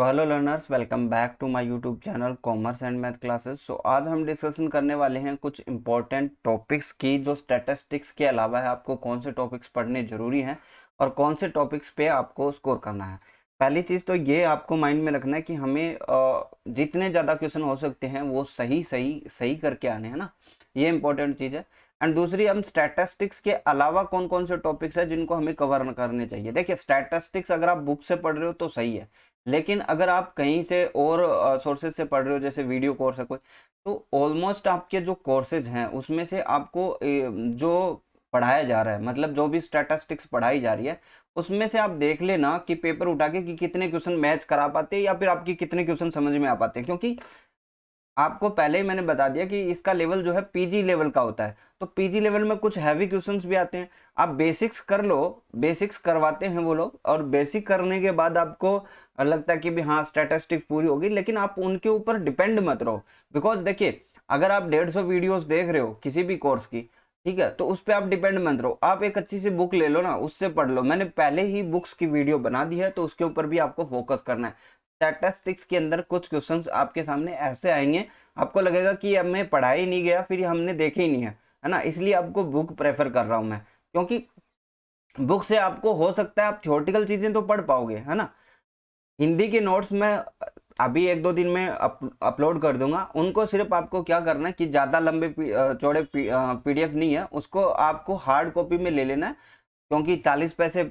So hello learners, welcome back to my YouTube channel commerce and math classes. So आज हम discussion करने वाले हैं कुछ इंपॉर्टेंट टॉपिक्स की, जो स्टैटिस्टिक्स के अलावा है। आपको कौन से टॉपिक्स पढ़ने जरूरी हैं और कौन से टॉपिक्स पे आपको स्कोर करना है। पहली चीज़ तो ये आपको माइंड में रखना है कि हमें जितने ज़्यादा क्वेश्चन हो सकते हैं वो सही सही सही करके आने हैं ना, ये इंपॉर्टेंट चीज़ है। एंड दूसरी, हम स्टैटिस्टिक्स के अलावा कौन कौन से टॉपिक्स है जिनको हमें कवर करने चाहिए। देखिए, स्टैटिस्टिक्स अगर आप बुक से पढ़ रहे हो तो सही है, लेकिन अगर आप कहीं से और सोर्सेज से पढ़ रहे हो, जैसे वीडियो कोर्स है कोई, तो ऑलमोस्ट आपके जो कोर्सेज हैं उसमें से आपको जो पढ़ाया जा रहा है, मतलब जो भी स्टैटिस्टिक्स पढ़ाई जा रही है, उसमें से आप देख लेना कि पेपर उठा के कि कितने क्वेश्चन मैच करा पाते हैं या फिर आपकी कितने क्वेश्चन समझ में आ पाते हैं। क्योंकि आपको पहले ही मैंने बता दिया कि इसका लेवल जो है पीजी लेवल का होता है, तो पीजी लेवल में कुछ हैवी क्वेश्चंस भी आते हैं। आप बेसिक्स कर लो, बेसिक्स करवाते हैं वो लोग, और बेसिक करने के बाद आपको लगता है कि भी हाँ स्टैटिस्टिक्स पूरी होगी, लेकिन आप उनके ऊपर डिपेंड मत रहो। बिकॉज देखिए, अगर आप 150 वीडियोस देख रहे हो किसी भी कोर्स की, ठीक है, तो उस पर आप डिपेंड मत रहो। आप एक अच्छी सी बुक ले लो ना, उससे पढ़ लो। मैंने पहले ही बुक्स की वीडियो बना दी है, तो उसके ऊपर भी आपको फोकस करना है। स्टैटिस्टिक्स के अंदर कुछ क्वेश्चंस आपके सामने ऐसे आएंगे, आपको लगेगा कि अब मैं पढ़ा ही नहीं गया, फिर हमने देखे ही नहीं है ना। इसलिए आपको बुक प्रेफर कर रहा हूं मैं, क्योंकि बुक से आपको हो सकता है आप थ्योरेटिकल चीजें तो पढ़ पाओगे, है ना। हिंदी के नोट्स में अभी एक दो दिन में अपलोड कर दूंगा। उनको सिर्फ आपको क्या करना है कि ज़्यादा लंबे चौड़े पीडीएफ नहीं है, उसको आपको हार्ड कॉपी में ले लेना है, क्योंकि 40 पैसे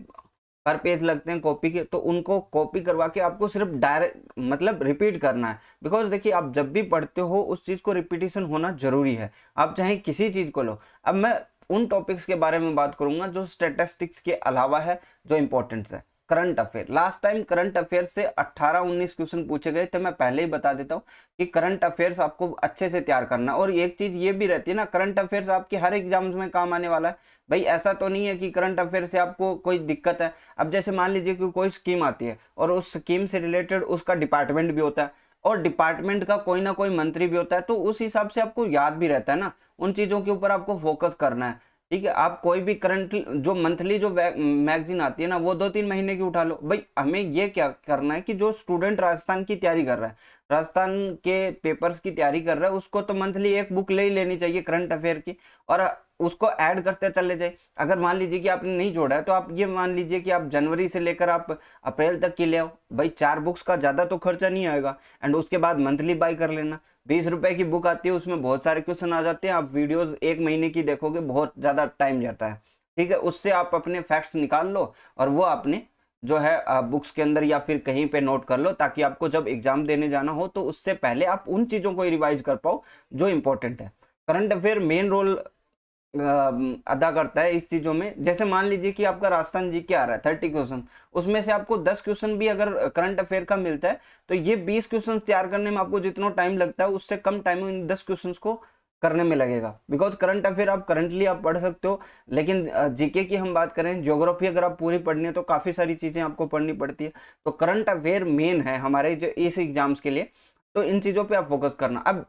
पर पेज लगते हैं कॉपी के। तो उनको कॉपी करवा के आपको सिर्फ डायरेक्ट मतलब रिपीट करना है। बिकॉज देखिए, आप जब भी पढ़ते हो उस चीज़ को रिपीटिशन होना जरूरी है, आप चाहे किसी चीज़ को लो। अब मैं उन टॉपिक्स के बारे में बात करूंगा जो स्टैटिस्टिक्स के अलावा है, जो इंपॉर्टेंट है। Current affair, last time current affair से 18-19 क्वेश्चन पूछे गए थे। मैं पहले ही बता देता हूँ कि करंट अफेयर्स आपको अच्छे से तैयार करना। और एक चीज ये भी रहती है ना, करंट अफेयर्स आपके हर एग्जाम्स में काम आने वाला है। भाई ऐसा तो नहीं है कि करंट अफेयर से आपको कोई दिक्कत है। अब जैसे मान लीजिए कि कोई स्कीम आती है और उस स्कीम से रिलेटेड उसका डिपार्टमेंट भी होता है, और डिपार्टमेंट का कोई ना कोई मंत्री भी होता है, तो उस हिसाब से आपको याद भी रहता है ना, उन चीजों के ऊपर आपको फोकस करना है। ठीक है, आप कोई भी करंट जो मंथली जो मैगजीन आती है ना, वो 2-3 महीने की उठा लो। भाई हमें ये क्या करना है कि जो स्टूडेंट राजस्थान की तैयारी कर रहा है, राजस्थान के पेपर्स की तैयारी कर रहा है, उसको तो मंथली एक बुक ले ही लेनी चाहिए करंट अफेयर की, और उसको ऐड करते चले जाए। अगर मान लीजिए कि आपने नहीं जोड़ा है, तो आप ये मान लीजिए कि आप जनवरी से लेकर आप अप्रैल तक की ले आओ। भाई 4 बुक्स का ज्यादा तो खर्चा नहीं आएगा, एंड उसके बाद मंथली बाई कर लेना। 20 रुपए की बुक आती है, उसमें बहुत सारे क्वेश्चन आ जाते हैं। आप वीडियोस 1 महीने की देखोगे, बहुत ज्यादा टाइम जाता है। ठीक है, उससे आप अपने फैक्ट्स निकाल लो और वो आपने जो है बुक्स के अंदर या फिर कहीं पे नोट कर लो, ताकि आपको जब एग्जाम देने जाना हो तो उससे पहले आप उन चीजों को रिवाइज कर पाओ जो इंपॉर्टेंट है। करंट अफेयर मेन रोल अदा करता है इस चीजों में। जैसे मान लीजिए कि आपका राजस्थान जी के आ रहा है 30 क्वेश्चन, उसमें से आपको 10 क्वेश्चन भी अगर करंट अफेयर का मिलता है, तो ये 20 क्वेश्चन तैयार करने में आपको जितना टाइम लगता है, उससे कम टाइम में इन 10 क्वेश्चन को करने में लगेगा। बिकॉज करंट अफेयर आप करंटली आप पढ़ सकते हो, लेकिन जीके की हम बात करें, ज्योग्राफी अगर आप पूरी पढ़नी है तो काफी सारी चीजें आपको पढ़नी पड़ती है। तो करंट अफेयर मेन है हमारे जो इस एग्जाम्स के लिए, तो इन चीजों पे आप फोकस करना। अब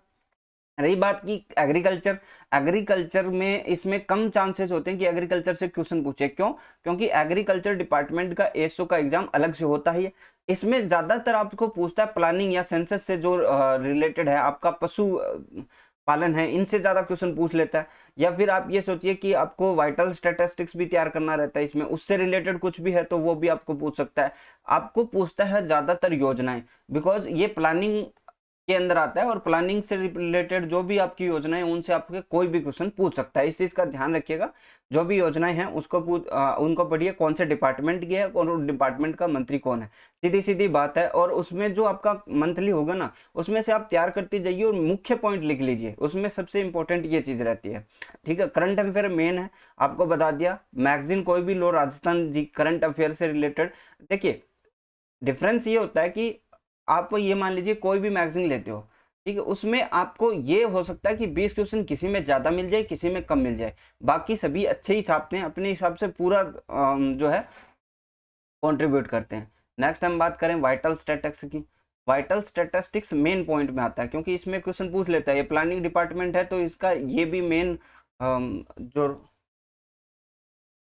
रही बात की एग्रीकल्चर, एग्रीकल्चर में इसमें कम चांसेस होते हैं कि एग्रीकल्चर से क्वेश्चन पूछे। क्यों? क्योंकि एग्रीकल्चर डिपार्टमेंट का एसओ का एग्जाम अलग से होता ही है। इसमें ज्यादातर आपको पूछता है प्लानिंग या सेंसस से जो रिलेटेड है, आपका पशु पालन है, इनसे ज्यादा क्वेश्चन पूछ लेता है। या फिर आप ये सोचिए कि आपको वाइटल स्टैटिस्टिक्स भी तैयार करना रहता है, इसमें उससे रिलेटेड कुछ भी है तो वो भी आपको पूछ सकता है। आपको पूछता है ज्यादातर योजनाएं, बिकॉज ये प्लानिंग के अंदर आता है, और प्लानिंग से रिलेटेड जो भी आपकी योजनाएं, उनसे आपके कोई भी क्वेश्चन पूछ सकता है। इस चीज का ध्यान रखिएगा। जो भी योजनाएं हैं उसको उनको पढ़िए, कौन से डिपार्टमेंट की है और डिपार्टमेंट का मंत्री कौन है। सीधी सीधी बात है। और उसमें जो आपका मंथली होगा ना, उसमें से आप तैयार करते जाइए और मुख्य पॉइंट लिख लीजिए, उसमें सबसे इंपॉर्टेंट ये चीज रहती है। ठीक है, करंट अफेयर मेन है, आपको बता दिया। मैगजीन कोई भी लो राजस्थान जी करंट अफेयर से रिलेटेड। देखिए, डिफरेंस ये होता है कि आप ये मान लीजिए कोई भी मैगजीन लेते हो, ठीक है, उसमें आपको ये हो सकता है कि 20 क्वेश्चन किसी में ज्यादा मिल जाए, किसी में कम मिल जाए। बाकी सभी अच्छे ही छापते हैं, अपने हिसाब से पूरा जो है कंट्रीब्यूट करते हैं। नेक्स्ट हम बात करें वाइटल स्टैटिस्टिक्स की। वाइटल स्टैटिस्टिक्स मेन पॉइंट में आता है, क्योंकि इसमें क्वेश्चन पूछ लेता है। ये प्लानिंग डिपार्टमेंट है, तो इसका ये भी मेन जो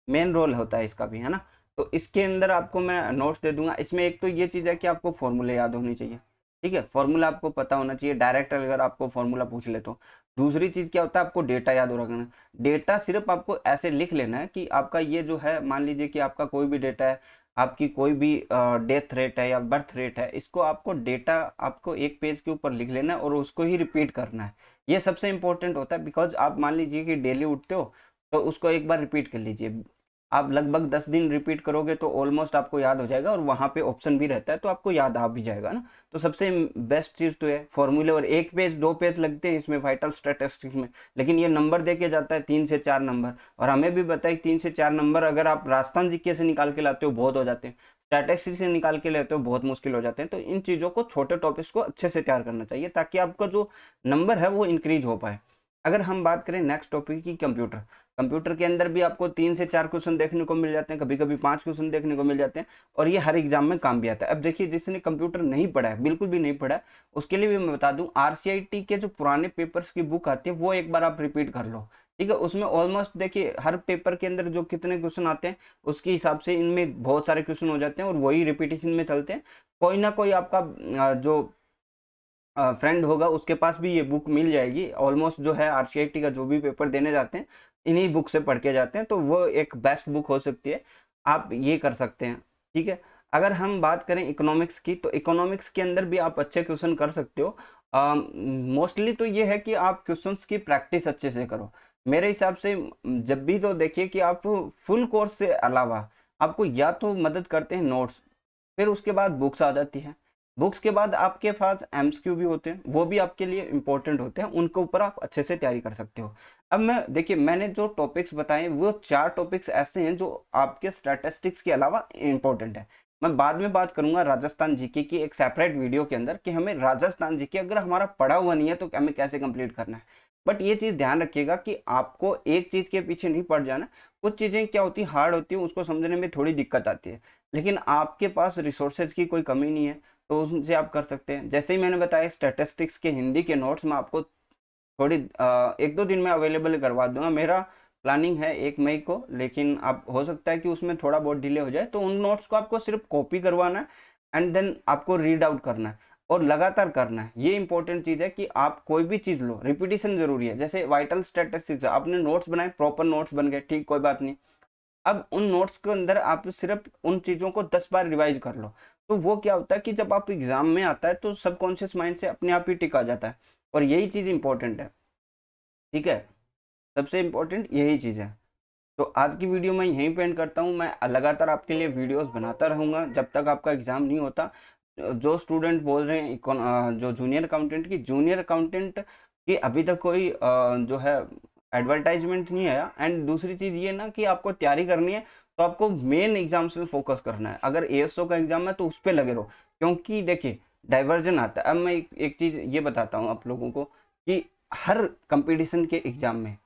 मेन रोल होता है इसका भी, है ना। तो इसके अंदर आपको मैं नोट्स दे दूंगा। इसमें एक तो ये चीज़ है कि आपको फॉर्मूले याद होनी चाहिए, ठीक है, फॉर्मूला आपको पता होना चाहिए, डायरेक्ट अगर आपको फॉर्मूला पूछ ले तो। दूसरी चीज़ क्या होता है, आपको डेटा याद हो रखना। डेटा सिर्फ आपको ऐसे लिख लेना है कि आपका ये जो है, मान लीजिए कि आपका कोई भी डेटा है, आपकी कोई भी डेथ रेट है या बर्थ रेट है, इसको आपको डेटा आपको एक पेज के ऊपर लिख लेना है और उसको ही रिपीट करना है। ये सबसे इंपॉर्टेंट होता है, बिकॉज आप मान लीजिए कि डेली उठते हो तो उसको एक बार रिपीट कर लीजिए। आप लगभग 10 दिन रिपीट करोगे तो ऑलमोस्ट आपको याद हो जाएगा, और वहाँ पे ऑप्शन भी रहता है तो आपको याद आ भी जाएगा ना। तो सबसे बेस्ट चीज़ तो है फॉर्मूले, और एक पेज 2 पेज लगते हैं इसमें वाइटल स्टैटिस्टिक्स में, लेकिन ये नंबर दे के जाता है 3 से 4 नंबर, और हमें भी बताए 3 से 4 नंबर अगर आप राजस्थान जीके से निकाल के लाते हो बहुत हो जाते हैं, स्टैटिस्टिक्स से निकाल के लेते हो बहुत मुश्किल हो जाते हैं। तो इन चीज़ों को, छोटे टॉपिक्स को अच्छे से तैयार करना चाहिए ताकि आपका जो नंबर है वो इंक्रीज हो पाए। अगर हम बात करें नेक्स्ट टॉपिक की, कंप्यूटर, कंप्यूटर के अंदर भी आपको 3 से 4 क्वेश्चन देखने को मिल जाते हैं, कभी कभी 5 क्वेश्चन देखने को मिल जाते हैं, और ये हर एग्जाम में काम भी आता है। अब देखिए, जिसने कंप्यूटर नहीं पढ़ा है, बिल्कुल भी नहीं पढ़ा है, उसके लिए भी मैं बता दूं, आरसीआईटी के जो पुराने पेपर्स की बुक आती है वो एक बार आप रिपीट कर लो, ठीक है। उसमें ऑलमोस्ट देखिए हर पेपर के अंदर जो कितने क्वेश्चन आते हैं उसके हिसाब से इनमें बहुत सारे क्वेश्चन हो जाते हैं और वही रिपीटेशन में चलते हैं। कोई ना कोई आपका जो फ्रेंड होगा उसके पास भी ये बुक मिल जाएगी। ऑलमोस्ट जो है आरसीआईटी का जो भी पेपर देने जाते हैं इन्हीं बुक से पढ़ के जाते हैं, तो वो एक बेस्ट बुक हो सकती है, आप ये कर सकते हैं, ठीक है। अगर हम बात करें इकोनॉमिक्स की, तो इकोनॉमिक्स के अंदर भी आप अच्छे क्वेश्चन कर सकते हो। मोस्टली तो ये है कि आप क्वेश्चंस की प्रैक्टिस अच्छे से करो। मेरे हिसाब से जब भी तो देखिए कि आप फुल कोर्स से अलावा आपको या तो मदद करते हैं नोट्स, फिर उसके बाद बुक्स आ जाती है, बुक्स के बाद आपके पास एमसीक्यू भी होते हैं, वो भी आपके लिए इंपॉर्टेंट होते हैं, उनके ऊपर आप अच्छे से तैयारी कर सकते हो। अब मैं देखिए, मैंने जो टॉपिक्स बताए वो 4 टॉपिक्स ऐसे हैं जो आपके स्टैटिस्टिक्स के अलावा इंपॉर्टेंट है। मैं बाद में बात करूंगा राजस्थान जीके की एक सेपरेट वीडियो के अंदर कि हमें राजस्थान जीके अगर हमारा पढ़ा हुआ नहीं है तो हमें कैसे कंप्लीट करना है। बट ये चीज़ ध्यान रखिएगा कि आपको एक चीज़ के पीछे नहीं पड़ जाना। कुछ चीज़ें क्या होती है, हार्ड होती है, उसको समझने में थोड़ी दिक्कत आती है, लेकिन आपके पास रिसोर्सेज की कोई कमी नहीं है तो उनसे आप कर सकते हैं। जैसे ही मैंने बताया स्टैटिस्टिक्स के हिंदी के नोट्स मैं आपको थोड़ी 1-2 दिन में अवेलेबल करवा दूंगा। मेरा प्लानिंग है 1 मई को, लेकिन अब हो सकता है कि उसमें थोड़ा बहुत डिले हो जाए, तो उन नोट्स को आपको सिर्फ कॉपी करवाना है एंड देन आपको रीड आउट करना है और लगातार करना है। ये इंपॉर्टेंट चीज़ है कि आप कोई भी चीज़ लो, रिपीटिशन जरूरी है। जैसे वाइटल स्टैटिस्टिक्स आपने नोट्स बनाए, प्रॉपर नोट्स बन गए, ठीक, कोई बात नहीं। अब उन नोट्स के अंदर आप सिर्फ उन चीज़ों को 10 बार रिवाइज कर लो, तो वो क्या होता है कि जब आप एग्जाम में आता है तो सबकॉन्शियस माइंड से अपने आप ही टिक आ जाता है, और यही चीज़ इंपॉर्टेंट है, ठीक है। सबसे इंपॉर्टेंट यही चीज़ है। तो आज की वीडियो मैं यहीं पे एंड करता हूँ। मैं लगातार आपके लिए वीडियोस बनाता रहूँगा जब तक आपका एग्ज़ाम नहीं होता। जो स्टूडेंट बोल रहे हैं जो जूनियर अकाउंटेंट की अभी तक कोई जो है एडवर्टाइजमेंट नहीं आया। एंड दूसरी चीज़ ये ना कि आपको तैयारी करनी है तो आपको मेन एग्जाम से फोकस करना है। अगर एएसओ का एग्जाम है तो उस पर लगे रहो, क्योंकि देखिए डाइवर्जन आता है। अब मैं एक चीज़ ये बताता हूँ आप लोगों को कि हर कंपटीशन के एग्जाम में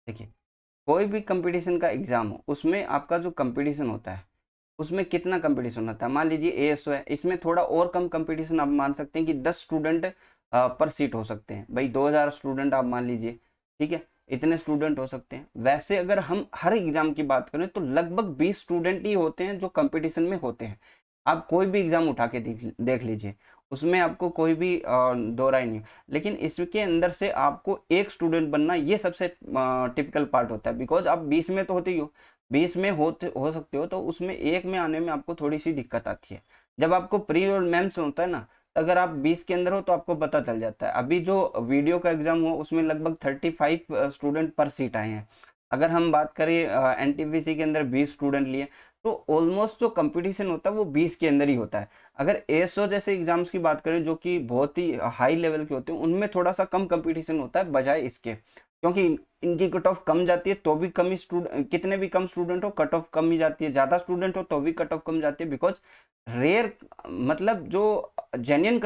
देखिए, कोई भी कंपटीशन का एग्जाम हो उसमें आपका जो कंपटीशन होता है उसमें कितना कंपटीशन होता है। मान लीजिए एएसओ है, इसमें थोड़ा और कम कंपटीशन आप मान सकते हैं कि 10 स्टूडेंट पर सीट हो सकते हैं। भाई 2000 स्टूडेंट आप मान लीजिए, ठीक है, इतने स्टूडेंट हो सकते हैं। वैसे अगर हम हर एग्जाम की बात करें तो लगभग 20 स्टूडेंट ही होते हैं जो कंपटीशन में होते हैं। आप कोई भी एग्जाम उठा के देख लीजिए, उसमें आपको कोई भी दो राय नहीं। लेकिन इसके अंदर से आपको एक स्टूडेंट बनना ये सबसे टिपिकल पार्ट होता है, बिकॉज आप 20 में तो होते ही हो, 20 में हो सकते हो, तो उसमें एक में आने में आपको थोड़ी सी दिक्कत आती है। जब आपको प्री और मेंस होता है ना, अगर आप 20 के अंदर हो तो आपको पता चल जाता है। अभी जो वीडियो का एग्जाम हो उसमें लगभग 35 स्टूडेंट पर सीट आए हैं। अगर हम बात करें एनटीपीसी के अंदर 20 स्टूडेंट लिए, तो ऑलमोस्ट जो कंपटीशन होता है वो 20 के अंदर ही होता है। अगर एएसओ जैसे एग्जाम्स की बात करें जो कि बहुत ही हाई लेवल के होते हैं, उनमें थोड़ा सा कम कंपटीशन होता है बजाय इसके, क्योंकि इनकी कट ऑफ कम जाती है तो भी कम ही स्टूडेंट, कितने भी कम स्टूडेंट हो कट ऑफ कम ही जाती है, ज़्यादा स्टूडेंट हो तो भी कट ऑफ कम जाती है। बिकॉज रेयर, मतलब जो जेन्युइन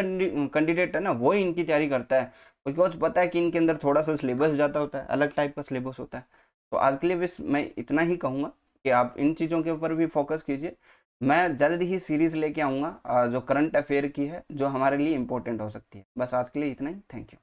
कैंडिडेट है ना वो ही इनकी तैयारी करता है, बिकॉज पता है कि इनके अंदर थोड़ा सा सिलेबस ज़्यादा होता है, अलग टाइप का सिलेबस होता है। तो आज के लिए बस मैं इतना ही कहूँगा कि आप इन चीज़ों के ऊपर भी फोकस कीजिए। मैं जल्द ही सीरीज़ लेके आऊँगा जो करंट अफेयर की है, जो हमारे लिए इम्पोर्टेंट हो सकती है। बस आज के लिए इतना ही, थैंक यू।